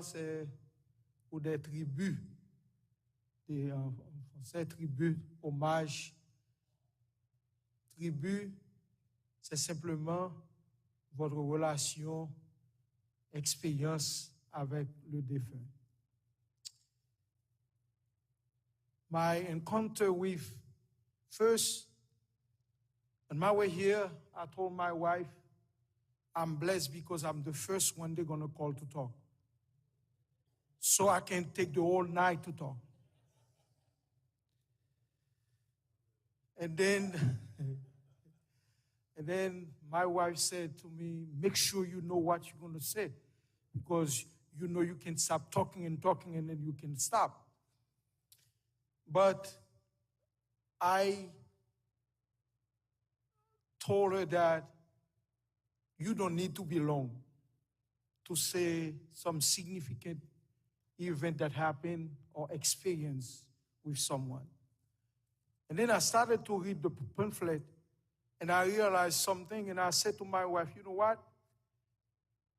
C'est pour des tribus, en français, tribus, hommage. Tribu, c'est simplement votre relation, expérience avec le défunt. My encounter with, first, on my way here, I told my wife, I'm blessed because I'm the first one they're going to call to talk. So I can take the whole night to talk. And then my wife said to me, make sure you know what you're going to say, because you know you can stop talking and then you can stop. But I told her that you don't need to be long to say some significant event that happened or experience with someone. And then I started to read the pamphlet, and I realized something, and I said to my wife, you know what?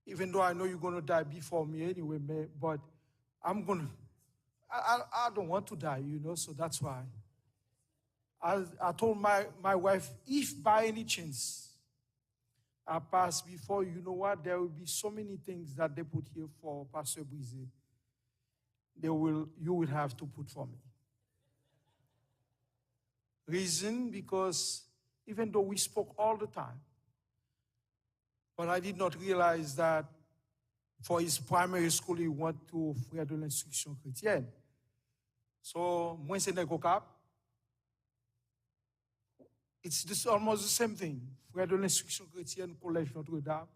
Even though I know you're going to die before me anyway, but I don't want to die, so that's why. I told my wife, if by any chance I pass before, you know what? There will be so many things that they put here for Pastor Brise. You will have to put for me. Reason, because even though we spoke all the time, but I did not realize that for his primary school, he went to Frère de l'Instruction Chrétienne. So, moi, c'est Negocap. It's almost the same thing. Frère de l'Instruction Chrétienne, Collège Notre-Dame.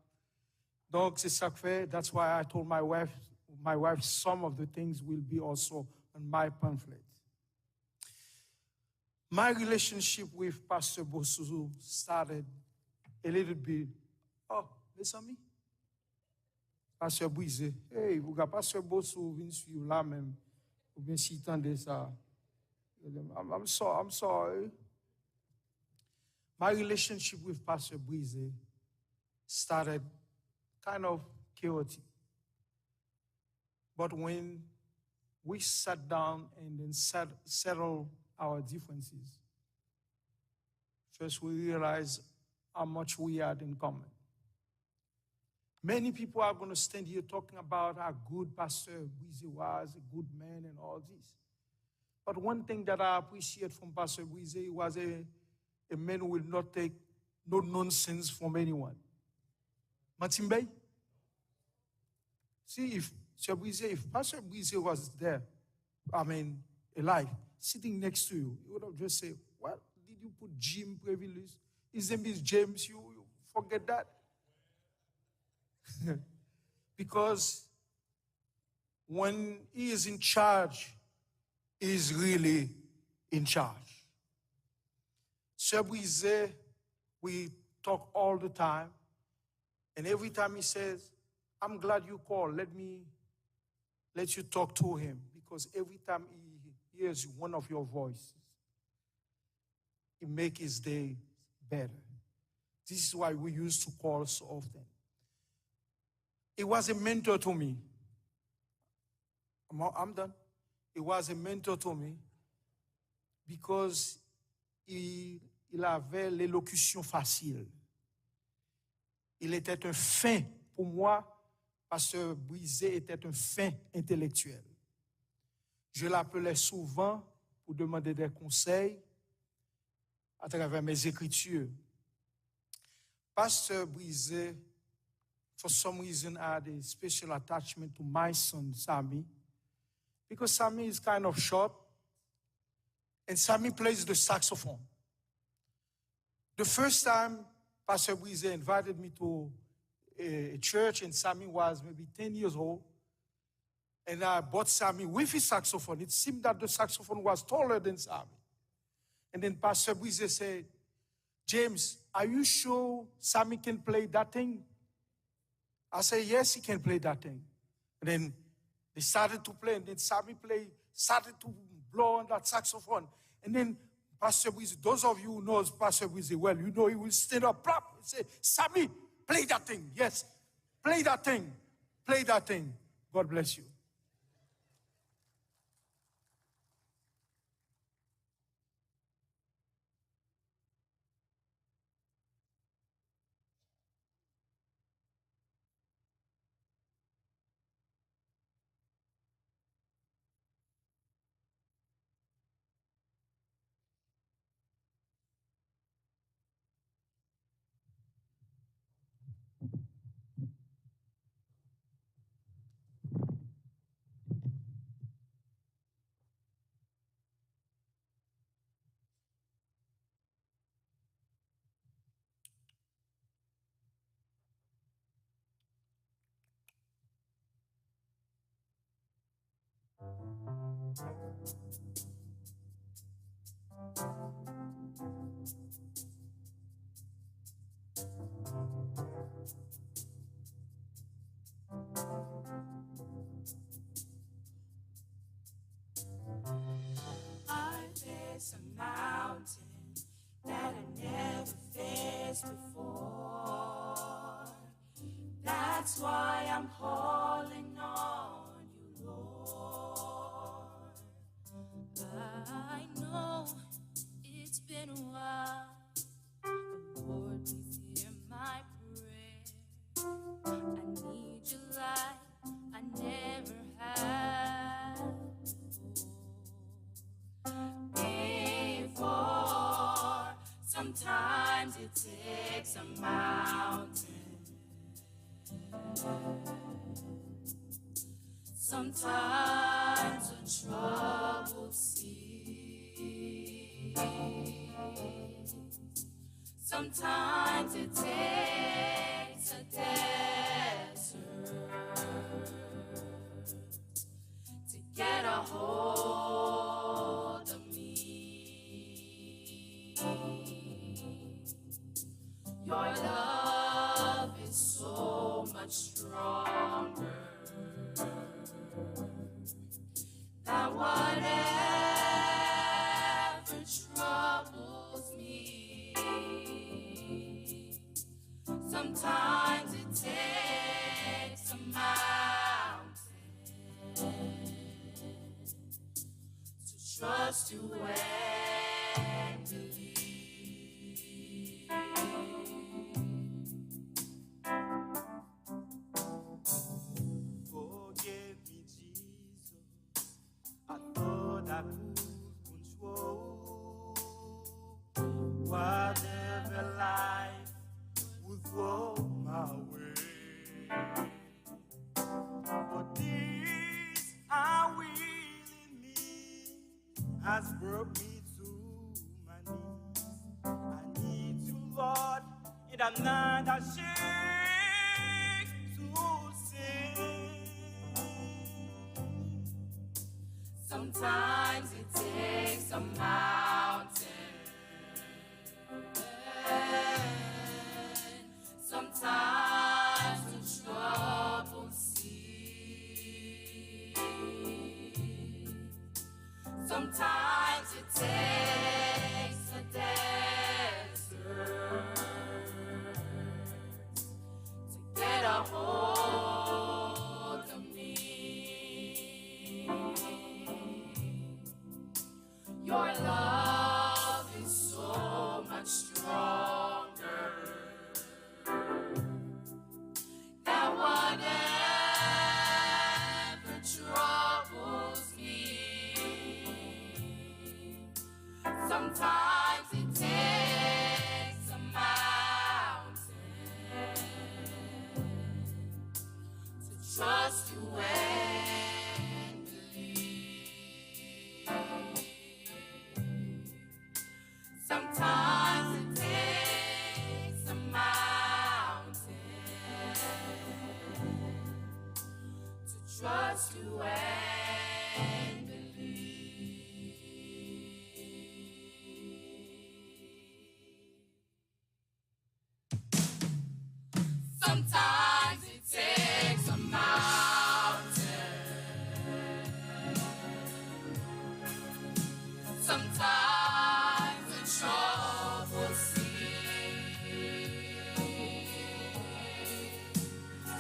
Donc, c'est ça que fait. That's why I told my wife, some of the things will be also on my pamphlet. My relationship with Pastor Bosu started a little bit. Oh, mes amis. Pasteur Brise. Hey, vous avez Pasteur Bosu vient suivre là même. Ou bien si tendez ça. I'm sorry. My relationship with Pastor Brise started kind of chaotic. But when we sat down and then settled our differences, first we realized how much we had in common. Many people are going to stand here talking about how good Pastor Brise was, a good man and all this. But one thing that I appreciate from Pastor Brise, he was a man who will not take no nonsense from anyone. Matimbe? See, if Pastor Brise was there, alive, sitting next to you, he would have just said, well, did you put Jim Previlus? His name is James, you forget that? Because when he is in charge, he is really in charge. Sir Brise, we talk all the time, and every time he says, I'm glad you called, let you talk to him, because every time he hears one of your voices, it makes his day better. This is why we used to call so often. He was a mentor to me. I'm done. He was a mentor to me because il avait l'élocution facile. Il était un fin, pour moi, Pasteur Brise était un fin intellectuel. Je l'appelais souvent pour demander des conseils à travers mes écritures. Pasteur Brise, for some reason, I had a special attachment to my son, Sammy, because Sammy is kind of short, and Sammy plays the saxophone. The first time Pastor Brise invited me to a church, and Sammy was maybe 10 years old, and I bought Sammy with his saxophone. It seemed that the saxophone was taller than Sammy. And then Pastor Brise said, James, are you sure Sammy can play that thing? I said, yes, he can play that thing. And then they started to play, and then Sammy started to blow on that saxophone. And then Pastor Brise, those of you who know Pastor Brise well, you know he will stand up, plop, and say, Sammy, play that thing. Yes, play that thing. Play that thing. God bless you. I face a mountain that I never faced before. That's why I'm calling on you, Lord. I know it's been a while. Lord, please hear my prayer. I need you like I never had before. Sometimes it takes a mountain. Sometimes a troubled sea. Sometimes it takes a desert to get a hold of me. Your love is so much stronger than whatever troubles me. Sometimes it takes a mountain to trust you and believe. Forgive me, Jesus. I thought I could control whatever life would throw my way. But this I will in me has brought me to my knees. I need you, Lord, and I'm not ashamed to say. Sometimes it takes a mountain. Sometimes the trouble sea. Sometimes it takes a desert to get a hold of me. Your love is so much stronger than whatever troubles me. Sometimes it takes a mountain to trust you and believe. Sometimes it takes a mountain to trust you and believe. Sometimes it takes a mountain. Sometimes the trouble sea.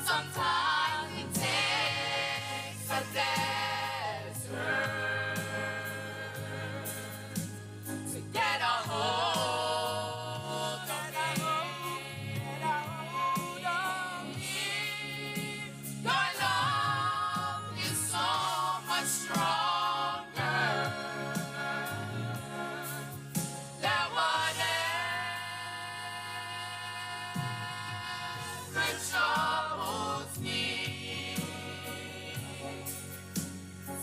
Sometimes it takes a desert to get a hold of me. Your love is so much stronger than whatever troubles me.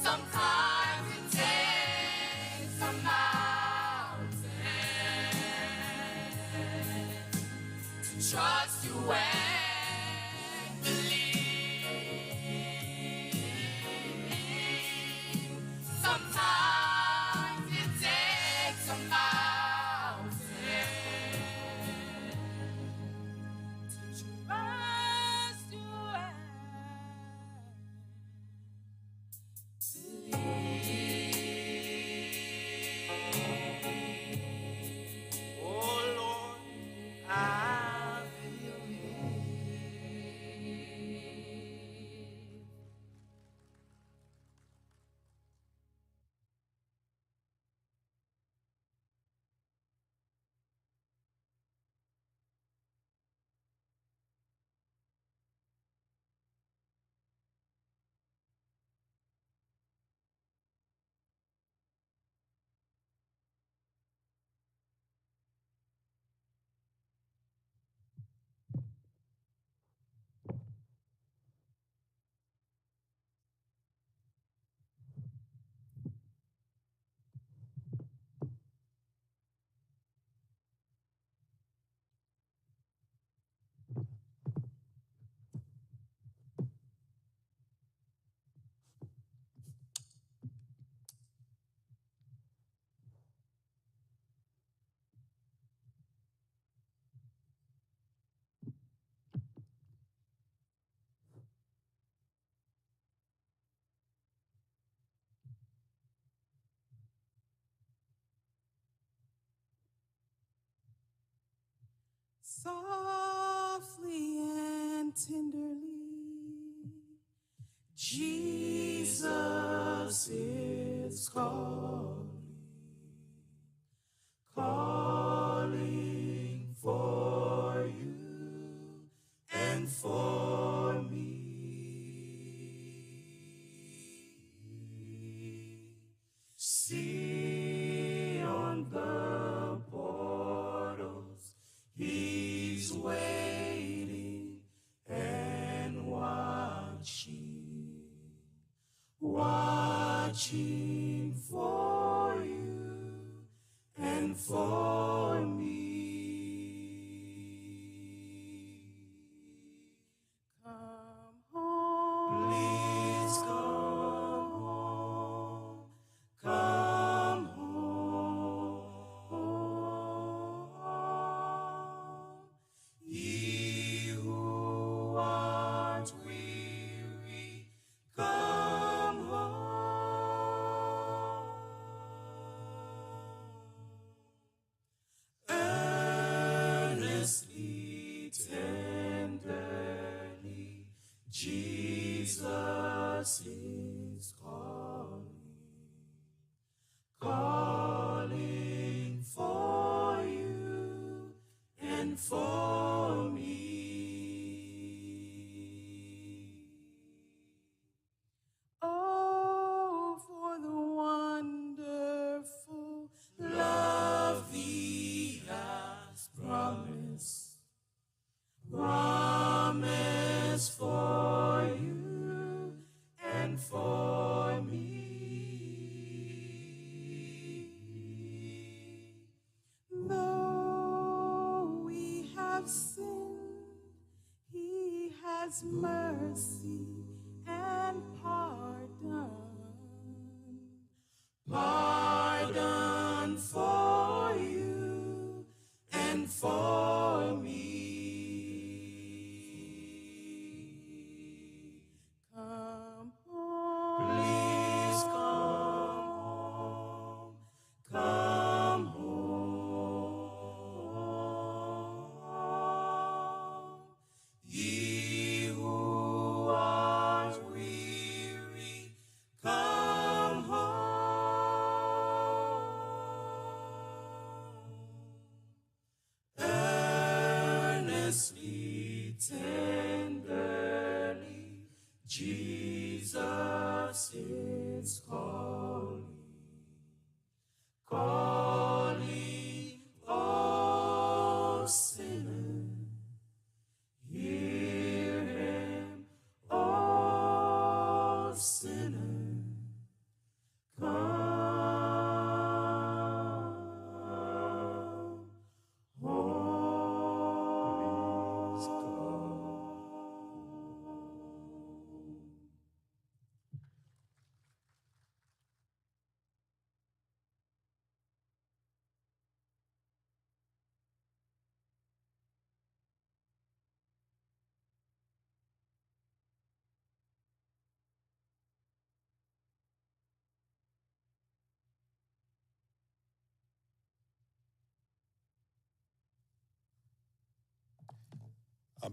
Sometimes it takes a mountain to trust you and believe. Sometimes it takes a mountain to trust you and Oh Lord, I believe. Softly and tenderly, Jesus is calling for you and for me. See on the portals, He's waiting and watching for you and for me. Come home, please come home, come home. Ye who art weary, come home. Earnestly, tenderly, Jesus is calling for you and for me. Oh, for the wonderful love He has promised for you and for me. Though we have sinned, He has mercy and pardon for you and for me. Come home, please come home. Ye who are Jesus is calling, oh sinner, hear him, oh sinner, come home. Please come.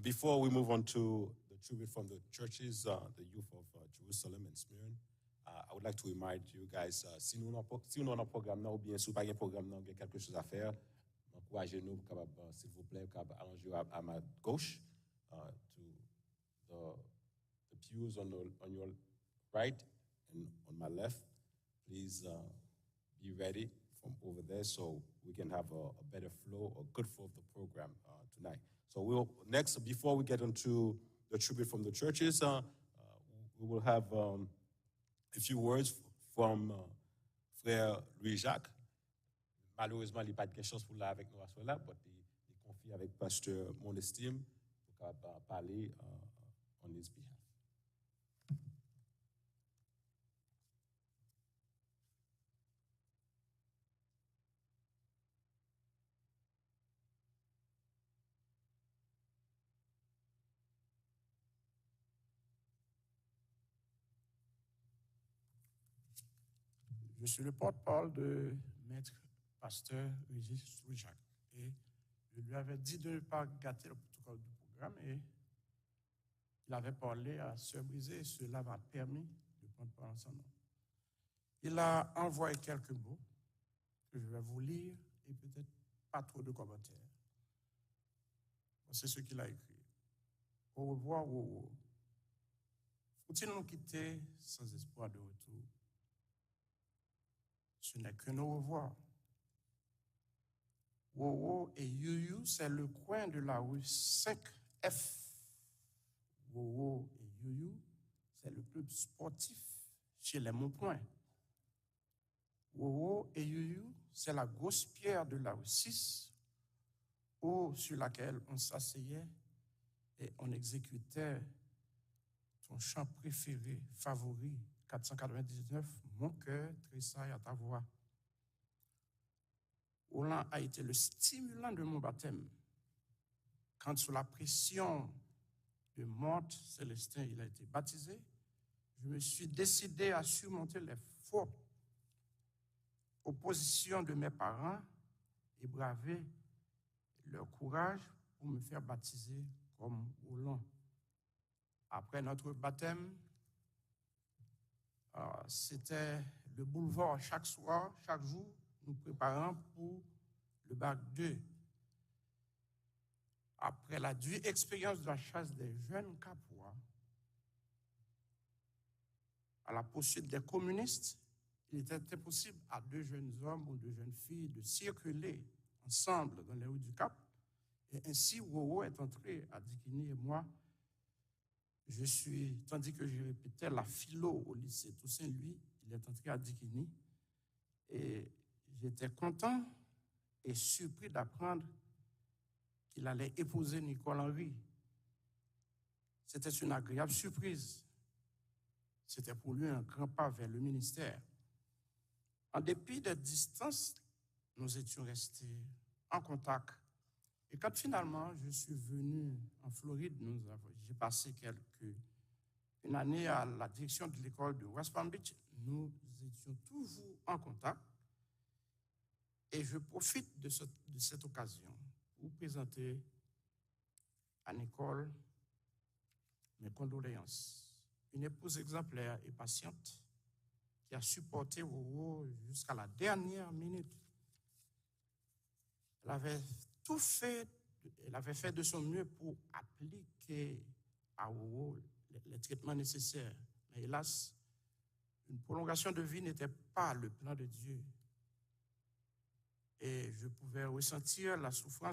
Before we move on to the tribute from the churches, the youth of Jerusalem and Smyrna, I would like to remind you guys, si nous avons un programme ou bien si vous n'avez pas un programme, vous avez quelque chose à faire, encouragez-nous, s'il vous plaît, allongez à ma gauche, to the pews on your right and on my left. Please be ready from over there so we can have a better flow, a good flow of the program tonight. So we'll next, before we get into the tribute from the churches, we will have a few words from Frère Louis-Jacques. Malheureusement, il n'y a pas de chance pour là avec nous à ce là, mais il confie avec Pasteur Monestime pour parler on his behalf. Je suis le porte-parole de Maître Pasteur Louis-Jacques. Et je lui avais dit de ne pas gâter le protocole du programme et il avait parlé à Sœur Brisée et cela m'a permis de prendre parole en son nom. Il a envoyé quelques mots que je vais vous lire et peut-être pas trop de commentaires. C'est ce qu'il a écrit. Au revoir, Wowo. Faut-il nous quitter sans espoir de retour? Ce n'est qu'un au revoir. Wowo et Yuyu, c'est le coin de la rue 5F. Wowo et Yuyu, c'est le club sportif chez les Montpoints. Wowo et Yuyu, c'est la grosse pierre de la rue 6 sur laquelle on s'asseyait et on exécutait ton chant préféré, favori, 499, Mon cœur tressaille à ta voix. Roland a été le stimulant de mon baptême. Quand sous la pression de Morte Célestin, il a été baptisé, je me suis décidé à surmonter les fortes oppositions de mes parents et braver leur courage pour me faire baptiser comme Roland. Après notre baptême, c'était le boulevard chaque soir, chaque jour, nous préparant pour le bac 2. Après la dure expérience de la chasse des jeunes Capois, à la poursuite des communistes, il était impossible à deux jeunes hommes ou deux jeunes filles de circuler ensemble dans les rues du Cap. Et ainsi, Wowo est entré à Dikini et moi, tandis que je répétais la philo au lycée Toussaint-Louis, il est entré à Dikini et j'étais content et surpris d'apprendre qu'il allait épouser Nicole Henry. C'était une agréable surprise. C'était pour lui un grand pas vers le ministère. En dépit des distances, nous étions restés en contact. Et quand finalement je suis venu en Floride, j'ai passé une année à la direction de l'école de West Palm Beach, nous étions toujours en contact. Et je profite de cette occasion pour présenter à Nicole mes condoléances. Une épouse exemplaire et patiente qui a supporté Wowo jusqu'à la dernière minute. Elle avait fait de son mieux pour appliquer à Wowo les traitements nécessaires. Mais hélas, une prolongation de vie n'était pas le plan de Dieu. Et je pouvais ressentir la souffrance